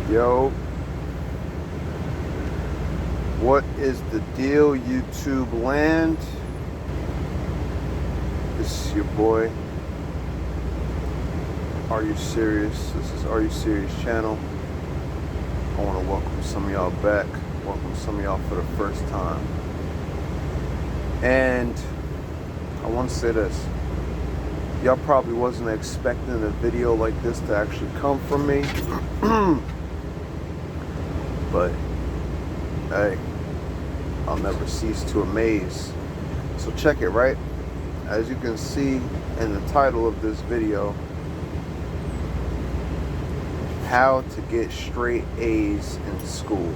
Yo, what is the deal, YouTube land? This is your boy. Are You Serious? This is Are You Serious channel. I want to welcome some of y'all back. Welcome some of y'all for the first time. And I want to say this. Y'all probably wasn't expecting a video like this to actually come from me. But hey, I'll never cease to amaze. So check it, right? As you can see in the title of this video, how to get straight A's in school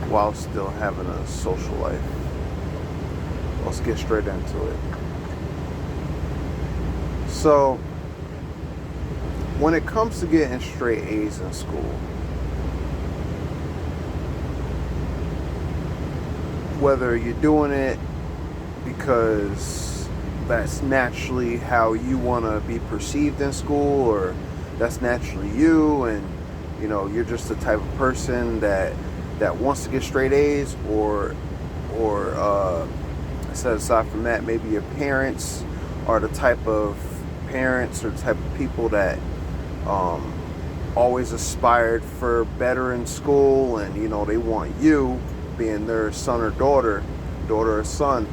while still having a social life. Let's get straight into it. So, when it comes to getting straight A's in school, whether you're doing it because that's naturally how you want to be perceived in school, or that's naturally you, and you know you're just the type of person that wants to get straight A's, or set aside from that, maybe your parents are the type of parents or the type of people that always aspired for better in school, and you know they want you, being their son or daughter or son,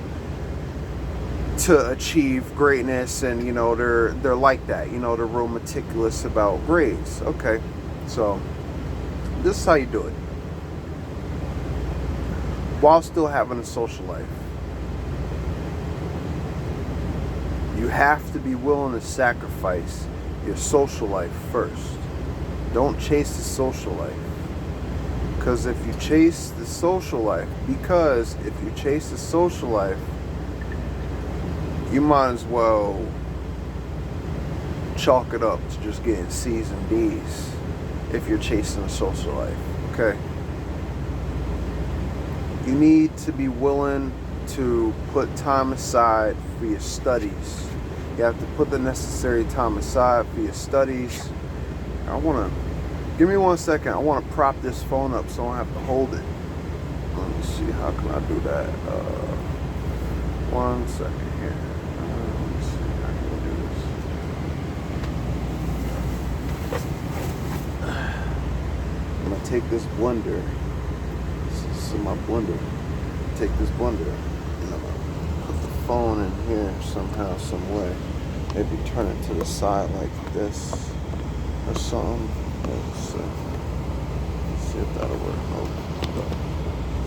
to achieve greatness, and you know they're like that, you know, they're real meticulous about grades. Okay, so this is how you do it while still having a social life. You have to be willing to sacrifice your social life first. Don't chase the social life. Because if you chase the social life, you might as well chalk it up to just getting C's and D's if you're chasing a social life. Okay? You need to be willing to put time aside for your studies. You have to put the necessary time aside for your studies. Give me 1 second. I want to prop this phone up so I don't have to hold it. Let me see, how can I do that? 1 second here. Let me see how I can do this. I'm going to take this blender. This is my blender. Take this blender and I'm going to put the phone in here somehow, some way. Maybe turn it to the side like this or something. Let's see if that'll work.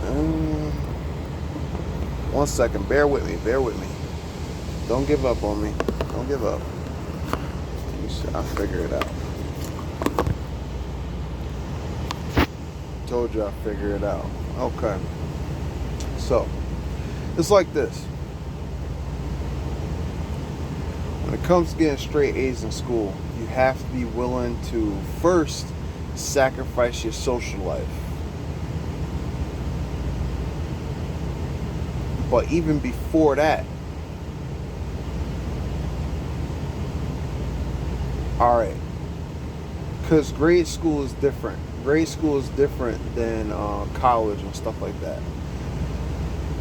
Oh, 1 second. Bear with me. Don't give up on me. Don't give up. Let me see. I'll figure it out. Told you I'll figure it out. Okay. So, it's like this. When it comes to getting straight A's in school, you have to be willing to first sacrifice your social life. But even before that, alright, because grade school is different. Grade school is different than college and stuff like that.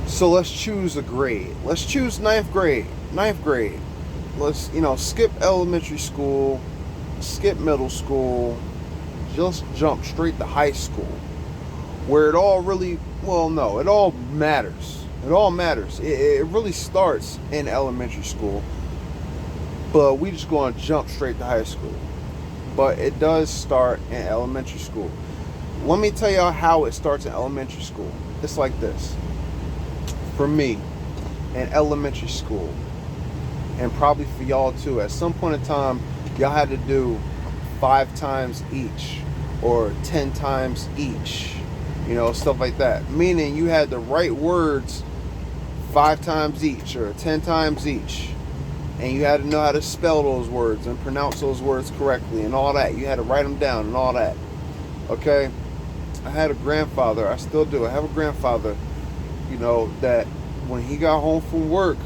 So let's choose a grade. Let's choose ninth grade. Let's, skip elementary school, skip middle school, just jump straight to high school, where it all really, it all matters. It really starts in elementary school, but we just going to jump straight to high school. But it does start in elementary school. Let me tell y'all how it starts in elementary school. It's like this. For me, in elementary school, and probably for y'all too, at some point in time, y'all had to do 5 times each or 10 times each, stuff like that. Meaning you had to write words 5 times each or 10 times each, and you had to know how to spell those words and pronounce those words correctly and all that. You had to write them down and all that. Okay? I had a grandfather, I still do. I have a grandfather, that when he got home from work,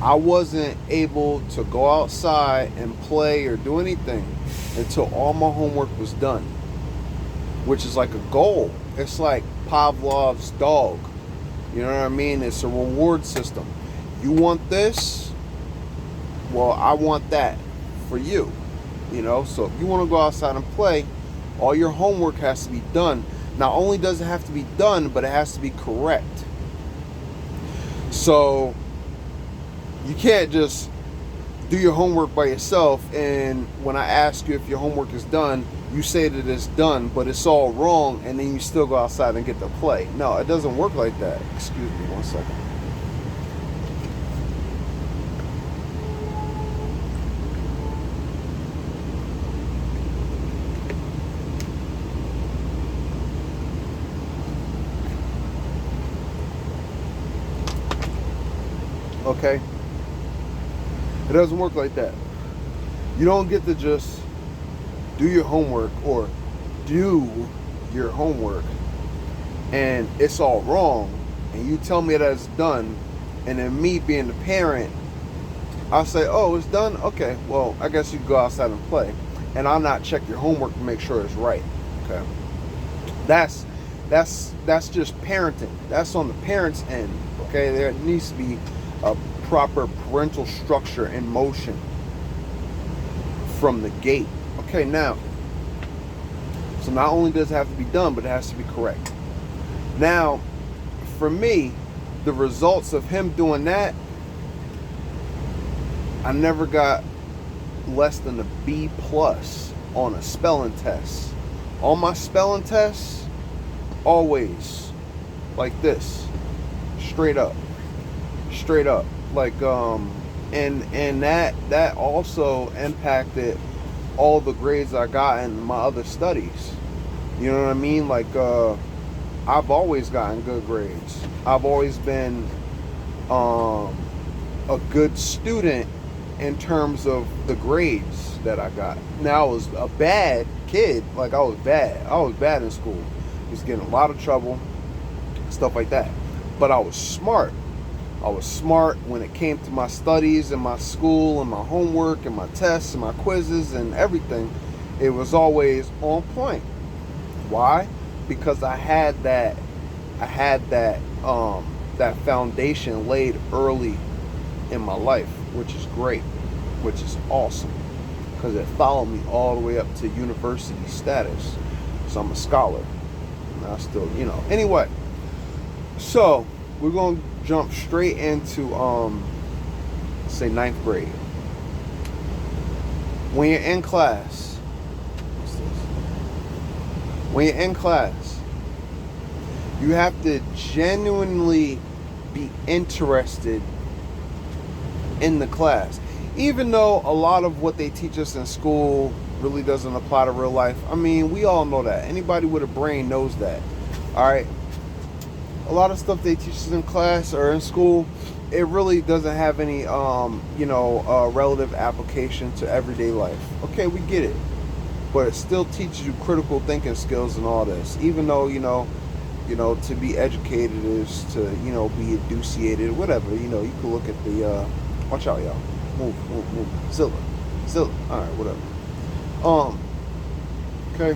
I wasn't able to go outside and play or do anything until all my homework was done, which is like a goal. It's like Pavlov's dog. You know what I mean? It's a reward system. You want this? Well, I want that for you. You know, so if you want to go outside and play, all your homework has to be done. Not only does it have to be done, but it has to be correct. So you can't just do your homework by yourself, and when I ask you if your homework is done, you say that it's done, but it's all wrong, and then you still go outside and get to play. No, it doesn't work like that. Excuse me 1 second. Okay? It doesn't work like that. You don't get to just do your homework or do your homework and it's all wrong and you tell me that it's done, and then me being the parent, I'll say, oh, it's done? Okay, well, I guess you can go outside and play. And I'll not check your homework to make sure it's right. Okay? That's just parenting. That's on the parent's end. Okay? There needs to be a proper parental structure in motion from the gate. Okay, now, so not only does it have to be done, but it has to be correct. Now, for me, the results of him doing that, I never got less than a B plus on a spelling test. On my spelling tests, always like this, straight up, like and that also impacted all the grades I got in my other studies. You know what I mean? Like I've always gotten good grades. I've always been a good student in terms of the grades that I got. Now I was a bad kid. Like I was bad in school. I was getting a lot of trouble, stuff like that. But I was smart. I was smart when it came to my studies and my school and my homework and my tests and my quizzes and everything. It was always on point. Why? Because I had that that foundation laid early in my life, which is great, which is awesome, because it followed me all the way up to university status. So I'm a scholar. And I still, Anyway, so we're going to jump straight into, say, 9th grade. When you're in class, when you're in class, you have to genuinely be interested in the class. Even though a lot of what they teach us in school really doesn't apply to real life. I mean, we all know that. Anybody with a brain knows that. All right? A lot of stuff they teach us in class or in school, it really doesn't have any, relative application to everyday life. Okay, we get it. But it still teaches you critical thinking skills and all this. Even though, to be educated is to, be enunciated, whatever. You can look at the, watch out, y'all. Move. Zilla. All right, whatever. Okay.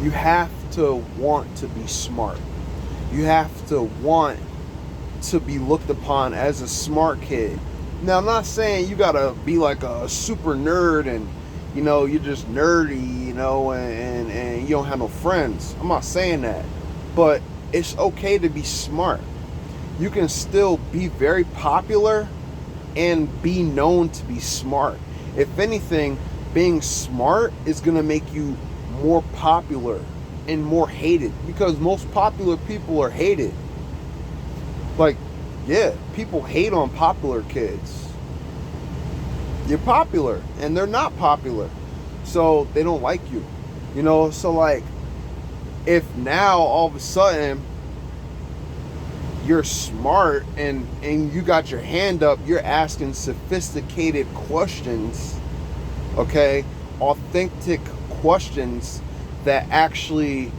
You have to want to be smart. You have to want to be looked upon as a smart kid. Now, I'm not saying you gotta be like a super nerd and, you're just nerdy, and you don't have no friends. I'm not saying that. But it's okay to be smart. You can still be very popular and be known to be smart. If anything, being smart is going to make you more popular and more hated, because most popular people are hated. Like, yeah, people hate on popular kids. You're popular and they're not popular, so they don't like you. So like, if now all of a sudden you're smart and you got your hand up, you're asking sophisticated questions, okay, authentic questions that actually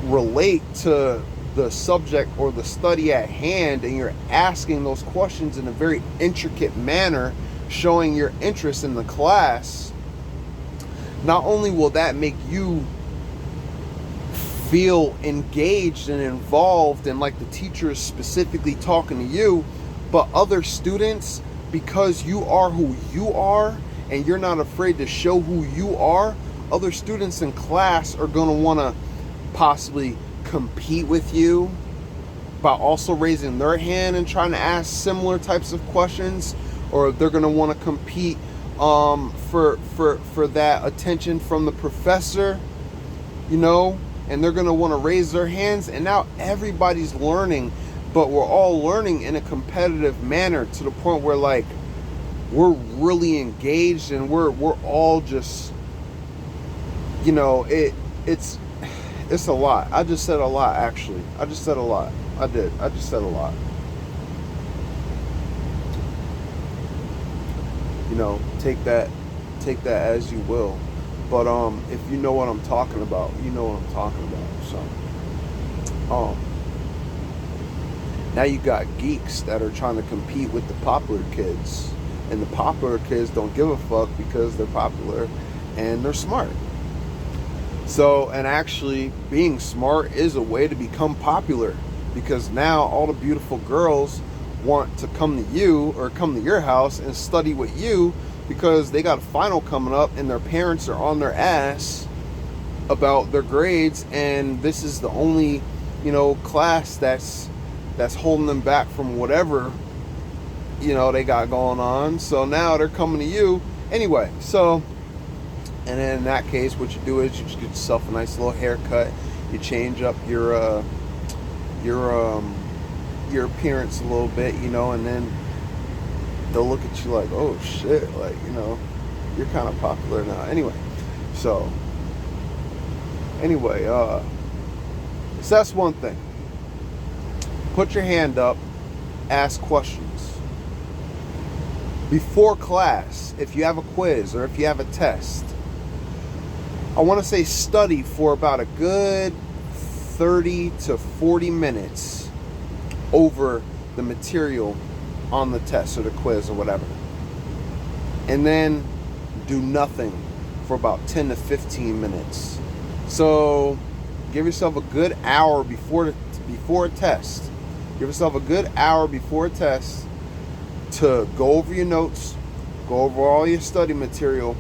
relate to the subject or the study at hand, and you're asking those questions in a very intricate manner, showing your interest in the class, not only will that make you feel engaged and involved and like the teacher is specifically talking to you, but other students, because you are who you are and you're not afraid to show who you are, other students in class are going to want to possibly compete with you by also raising their hand and trying to ask similar types of questions, or they're going to want to compete for that attention from the professor, you know, and they're going to want to raise their hands, and now everybody's learning, but we're all learning in a competitive manner to the point where like we're really engaged and we're all just, you know, it's a lot. I just said a lot, actually. I just said a lot. I did. I just said a lot. You know, take that as you will. But if you know what I'm talking about, you know what I'm talking about. So now you got geeks that are trying to compete with the popular kids, and the popular kids don't give a fuck because they're popular and they're smart. So, and actually being smart is a way to become popular, because now all the beautiful girls want to come to you or come to your house and study with you, because they got a final coming up and their parents are on their ass about their grades, and this is the only, you know, class that's holding them back from whatever, you know, they got going on. So now they're coming to you anyway. So, and then in that case, what you do is you just get yourself a nice little haircut. You change up your appearance a little bit, you know, and then they'll look at you like, oh shit, like, you know, you're kind of popular now. Anyway, so that's one thing. Put your hand up, ask questions. Before class, if you have a quiz or if you have a test, I want to say study for about a good 30 to 40 minutes over the material on the test or the quiz or whatever. And then do nothing for about 10 to 15 minutes. So give yourself a good hour before a test. Give yourself a good hour before a test to go over your notes, go over all your study material.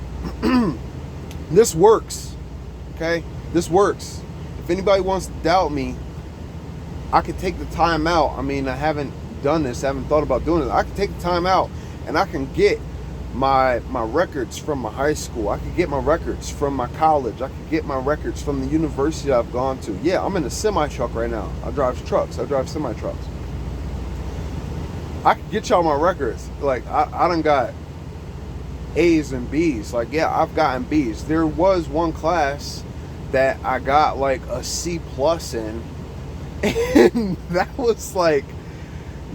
This works, okay? This works. If anybody wants to doubt me, I could take the time out. I mean, I haven't done this, I haven't thought about doing it. I can take the time out and I can get my records from my high school. I could get my records from my college. I could get my records from the university I've gone to. Yeah, I'm in a semi-truck right now. I drive trucks. I drive semi-trucks. I could get y'all my records. Like, I done got A's and B's. Like, yeah, I've gotten B's. There was one class that I got like a C+ in, and that was like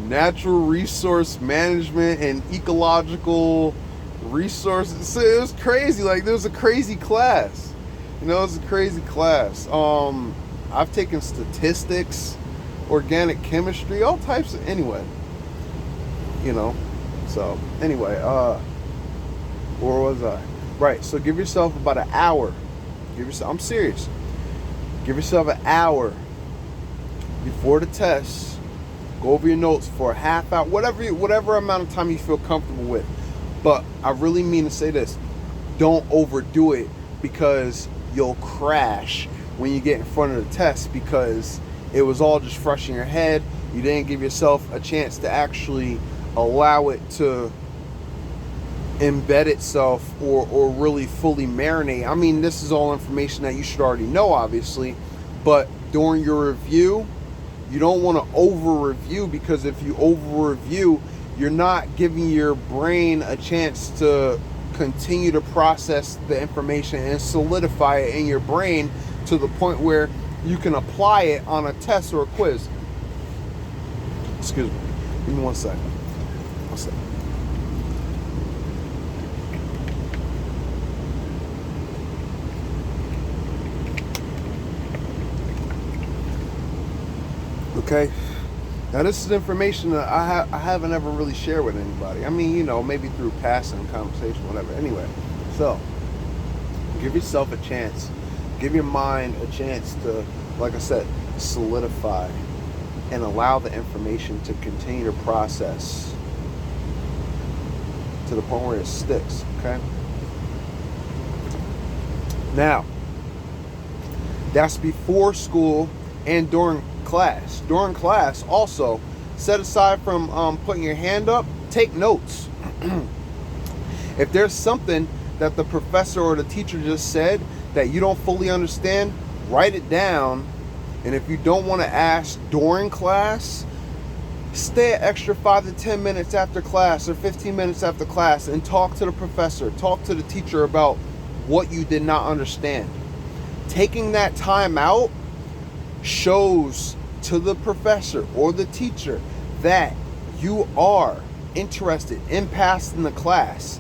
natural resource management and ecological resources. So it was crazy. Like, there was a crazy class. You know, it was a crazy class. I've taken statistics, organic chemistry, all types of, anyway. You know, so anyway, where was I? Right, so give yourself about an hour. I'm serious. Give yourself an hour before the test. Go over your notes for a half hour, whatever amount of time you feel comfortable with. But I really mean to say this: don't overdo it, because you'll crash when you get in front of the test, because it was all just fresh in your head. You didn't give yourself a chance to actually allow it to embed itself or really fully marinate. I mean, this is all information that you should already know, obviously, but during your review, you don't want to over review, because if you over review, you're not giving your brain a chance to continue to process the information and solidify it in your brain to the point where you can apply it on a test or a quiz. Excuse me. Give me 1 second. 1 second. Okay. Now this is information that I haven't ever really shared with anybody. I mean, maybe through passing conversation, whatever. Anyway, so give yourself a chance. Give your mind a chance to, like I said, solidify and allow the information to continue to process to the point where it sticks, okay? Now, that's before school and during class. During class, also, set aside from putting your hand up, take notes. If there's something that the professor or the teacher just said that you don't fully understand, write it down. And if you don't want to ask during class, stay an extra 5 to 10 minutes after class or 15 minutes after class and talk to the professor, talk to the teacher about what you did not understand. Taking that time out shows to the professor or the teacher that you are interested in passing the class.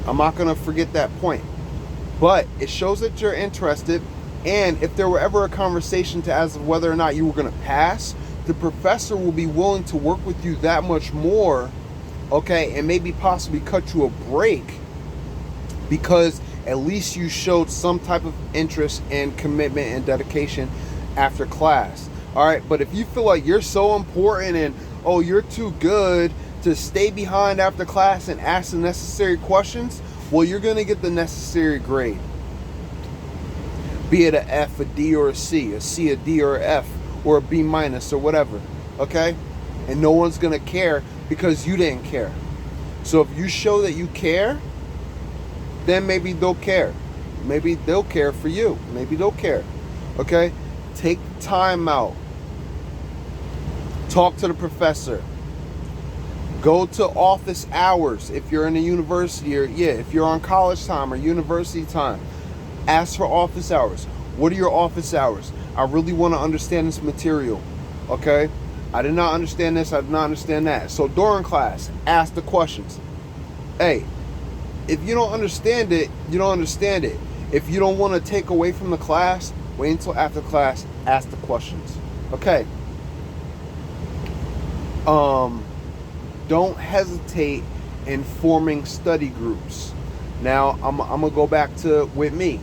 I'm not going to forget that point. But it shows that you're interested, and if there were ever a conversation to as of whether or not you were going to pass, the professor will be willing to work with you that much more, okay, and maybe possibly cut you a break because at least you showed some type of interest and commitment and dedication after class. All right, but if you feel like you're so important and, oh, you're too good to stay behind after class and ask the necessary questions, well, you're going to get the necessary grade. Be it a F, a D, or a C, a D, or a F, or a B minus, or whatever, okay? And no one's going to care because you didn't care. So if you show that you care, then maybe they'll care. Maybe they'll care for you. Maybe they'll care, okay? Take the time out. Talk to the professor. Go to office hours if you're in a university, or if you're on college time or university time. Ask for office hours. What are your office hours? I really want to understand this material, okay? I did not understand this, I did not understand that. So during class, ask the questions. Hey, if you don't understand it, you don't understand it. If you don't want to take away from the class, wait until after class, ask the questions, okay? Don't hesitate in forming study groups. Now, I'm gonna go back to with me.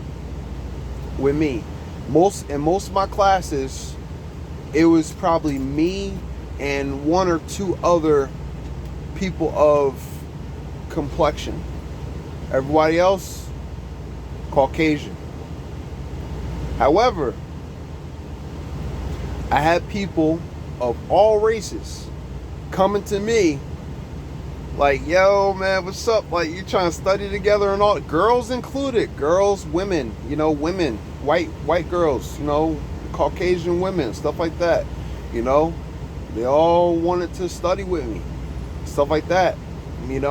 Most of my classes, it was probably me and one or two other people of complexion. Everybody else, Caucasian. However, I had people of all races coming to me like, yo, man, what's up? Like, you trying to study together and all? Girls included. Girls, women, women, white girls, Caucasian women, stuff like that. They all wanted to study with me. Stuff like that. And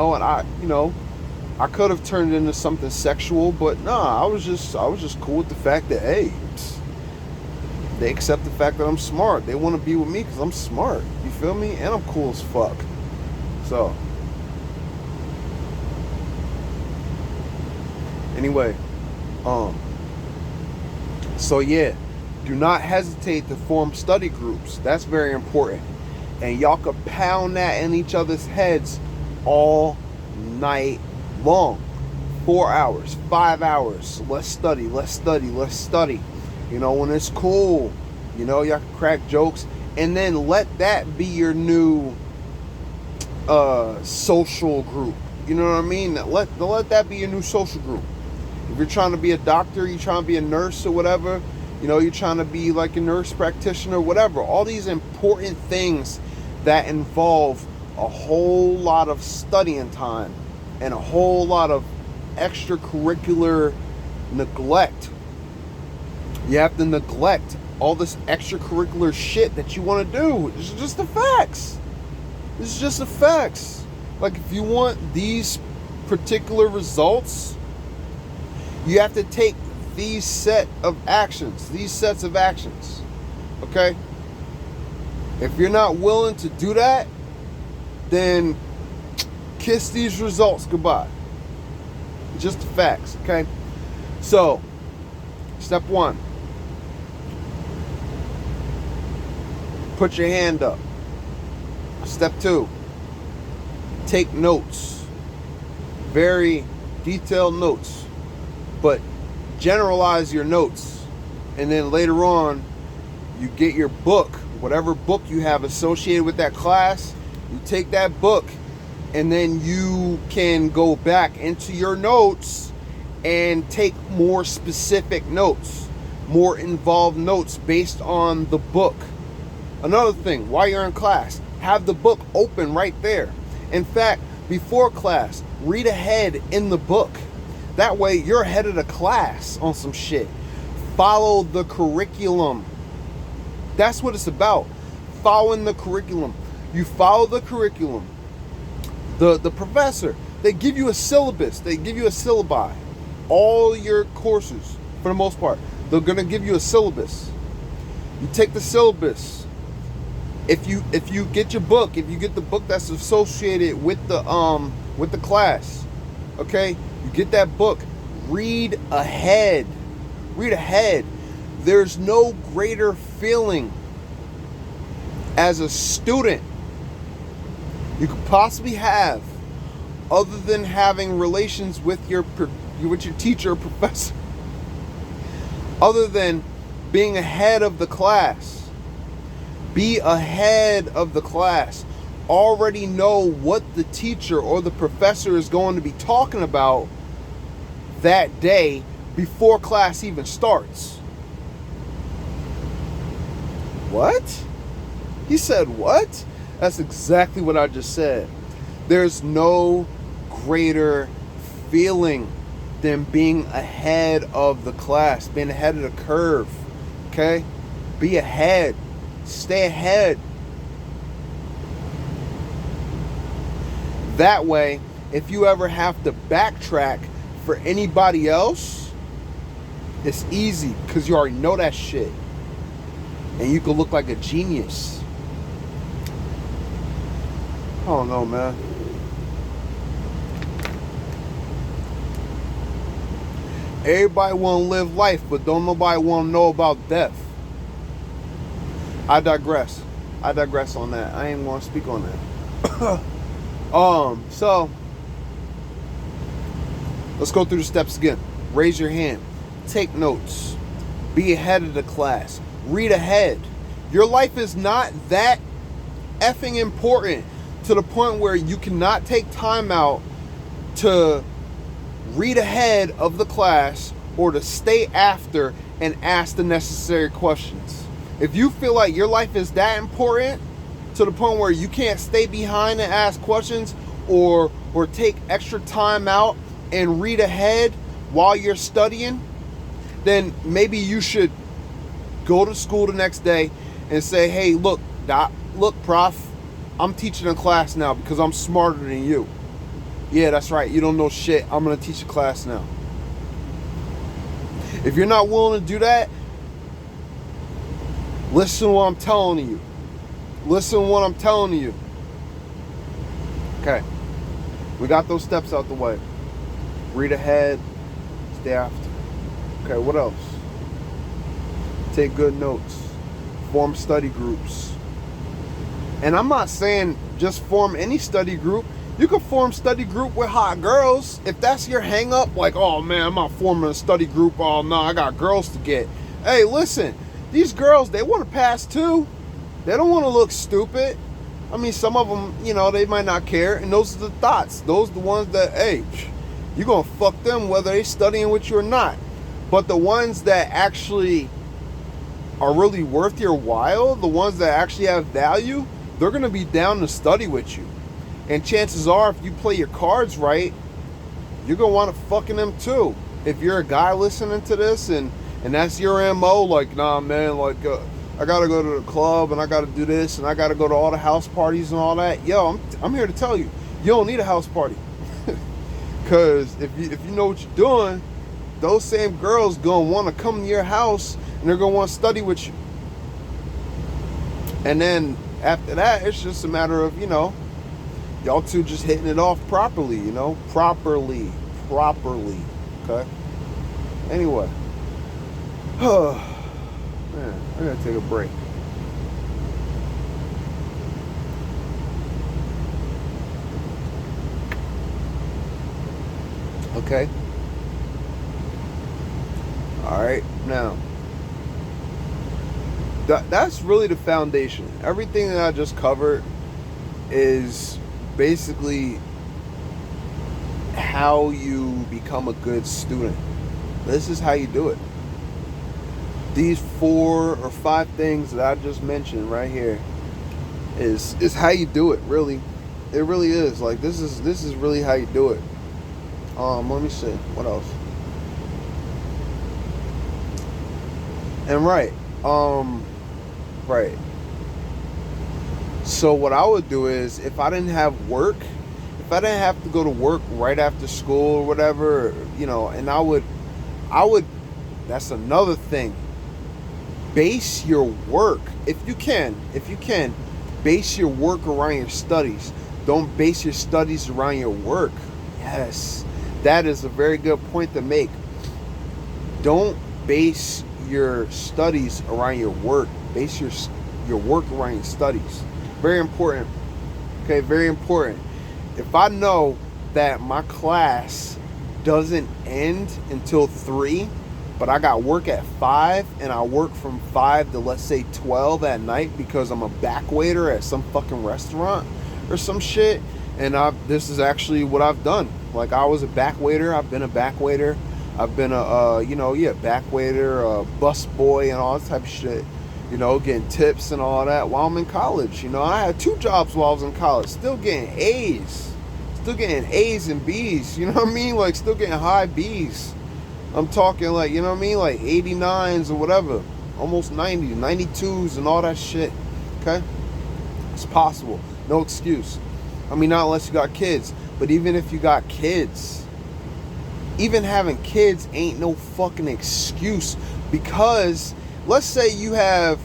I could have turned it into something sexual, but nah, I was just cool with the fact that, hey, they accept the fact that I'm smart. They want to be with me because I'm smart. You feel me? And I'm cool as fuck. So, anyway, so yeah, do not hesitate to form study groups. That's very important. And y'all could pound that in each other's heads all night long. 4 hours, 5 hours. Let's study. When it's cool, y'all can crack jokes. And then let that be your new social group. You know what I mean? Let that be your new social group. If you're trying to be a doctor, you're trying to be a nurse or whatever, you're trying to be like a nurse practitioner, whatever. All these important things that involve a whole lot of studying time and a whole lot of extracurricular neglect. You have to neglect all this extracurricular shit that you want to do. It's just the facts. It's just the facts. Like, if you want these particular results, you have to take these sets of actions. Okay? If you're not willing to do that, then kiss these results goodbye. Just the facts, okay? So, step 1. Put your hand up. Step 2, take notes. Very detailed notes. But generalize your notes. And then later on, you get your book, whatever book you have associated with that class, you take that book, and then you can go back into your notes and take more specific notes, more involved notes based on the book. Another thing, while you're in class, have the book open right there. In fact, before class, read ahead in the book. That way you're ahead of the class on some shit. Follow the curriculum. That's what it's about. Following the curriculum. You follow the curriculum. The professor, they give you a syllabus. They give you a syllabi. All your courses, for the most part, they're going to give you a syllabus. You take the syllabus. If you get your book, if you get the book that's associated with the class, okay, you get that book. Read ahead. Read ahead. There's no greater feeling as a student you could possibly have, other than having relations with your teacher or professor, other than being ahead of the class. Be ahead of the class. Already know what the teacher or the professor is going to be talking about that day before class even starts. What? He said what? That's exactly what I just said. There's no greater feeling than being ahead of the class, being ahead of the curve. Okay? Be ahead. Stay ahead. That way, if you ever have to backtrack for anybody else, it's easy because you already know that shit. And you can look like a genius. I don't know, man. Everybody want to live life, but don't nobody want to know about death. I digress on that. I ain't want to speak on that. So let's go through the steps again. Raise your hand. Take notes. Be ahead of the class. Read ahead. Your life is not that effing important to the point where you cannot take time out to read ahead of the class or to stay after and ask the necessary questions. If you feel like your life is that important to the point where you can't stay behind and ask questions or take extra time out and read ahead while you're studying, then maybe you should go to school the next day and say, hey, look, prof, I'm teaching a class now because I'm smarter than you. Yeah, that's right. You don't know shit. I'm going to teach a class now. If you're not willing to do that, listen to what I'm telling you. Listen to what I'm telling you. Okay. We got those steps out the way. Read ahead. Stay after. Okay, what else? Take good notes. Form study groups. And I'm not saying just form any study group. You can form study group with hot girls. If that's your hang up, like, oh man, I'm not forming a study group. Oh no, I got girls to get. Hey, listen, these girls, they want to pass too. They don't want to look stupid. I mean, some of them, they might not care. And those are the thoughts. Those are the ones that, hey, you're going to fuck them whether they studying with you or not. But the ones that actually are really worth your while, the ones that actually have value, they're going to be down to study with you. And chances are, if you play your cards right, you're going to want to fucking them too. If you're a guy listening to this and that's your MO, like, nah, man, like, I got to go to the club and I got to do this and I got to go to all the house parties and all that. Yo, I'm here to tell you, you don't need a house party. Because if you know what you're doing, those same girls going to want to come to your house and they're going to want to study with you. And then after that, it's just a matter of, y'all two just hitting it off properly, properly, okay? Anyway, man, I gotta take a break. Okay? Alright, now, that's really the foundation. Everything that I just covered is basically how you become a good student. This is how you do it. These 4 or 5 things that I just mentioned right here is how you do it. Really, it really is. Like this is really how you do it. Let me see what else. And right. So what I would do is, if I didn't have work, if I didn't have to go to work right after school or whatever, and I would, that's another thing. Base your work, if you can, base your work around your studies. Don't base your studies around your work. Yes, that is a very good point to make. Don't base your studies around your work. Base your work around your studies. Very important. Okay, very important. If I know that my class doesn't end until 3, but I got work at 5, and I work from 5 to, let's say, 12 at night because I'm a back waiter at some fucking restaurant or some shit, and this is actually what I've done. Like, I was a back waiter. I've been a back waiter. I've been a back waiter, a bus boy, and all that type of shit. Getting tips and all that while I'm in college. I had 2 jobs while I was in college, still getting A's. Still getting A's and B's, you know what I mean? Like, still getting high B's. I'm talking like, you know what I mean? Like 89s or whatever. Almost 90s, 92s and all that shit. Okay? It's possible. No excuse. I mean, not unless you got kids. But even if you got kids, even having kids ain't no fucking excuse. Because let's say you have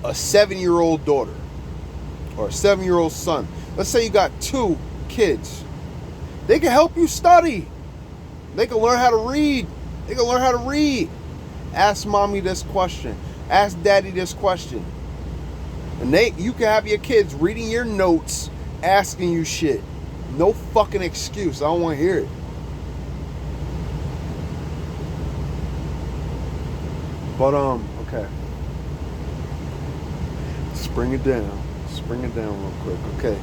a 7-year-old daughter or a 7-year-old son. Let's say you got 2 kids. They can help you study. They can learn how to read. They can learn how to read. Ask mommy this question. Ask daddy this question. And you can have your kids reading your notes, asking you shit. No fucking excuse. I don't want to hear it. But okay. Let's bring it down. Real quick. Okay.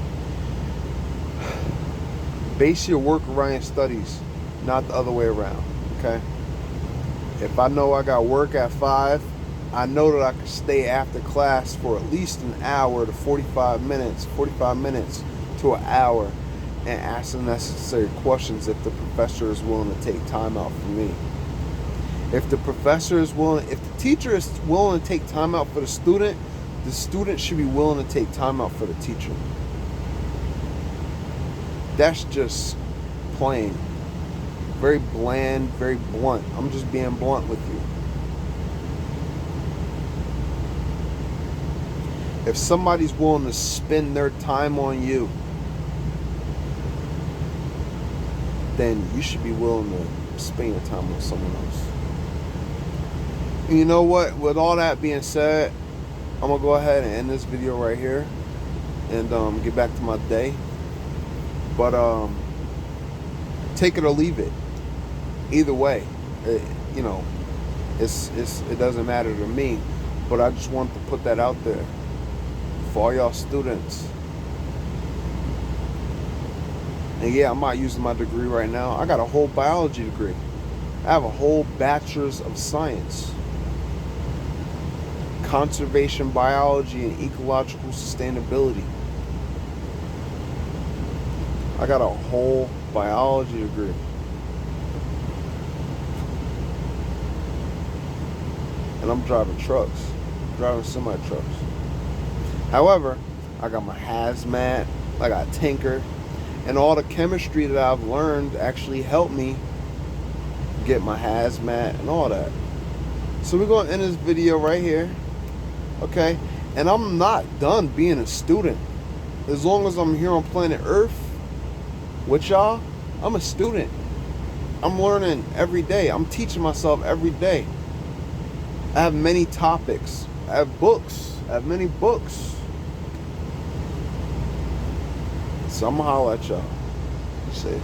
Base your work around your studies, not the other way around. Okay. If I know I got work at 5, I know that I can stay after class for at least an hour to 45 minutes to an hour, and ask the necessary questions if the professor is willing to take time out for me. If the teacher is willing to take time out for the student should be willing to take time out for the teacher. That's just plain. Very bland, very blunt. I'm just being blunt with you. If somebody's willing to spend their time on you, then you should be willing to spend your time with someone else. And you know what? With all that being said, I'm going to go ahead and end this video right here and get back to my day. But take it or leave it. Either way, it doesn't matter to me. But I just wanted to put that out there for all y'all students. And yeah, I'm not using my degree right now. I got a whole biology degree. I have a whole bachelor's of science. Conservation biology and ecological sustainability. I got a whole biology degree. And I'm driving trucks. Driving semi-trucks. However, I got my hazmat, I got tinker, and all the chemistry that I've learned actually helped me get my hazmat and all that. So we're going to end this video right here. Okay? And I'm not done being a student. As long as I'm here on planet Earth with y'all, I'm a student. I'm learning every day. I'm teaching myself every day. I have many topics. I have books. I have many books. So I'm going to holler at y'all. Be safe.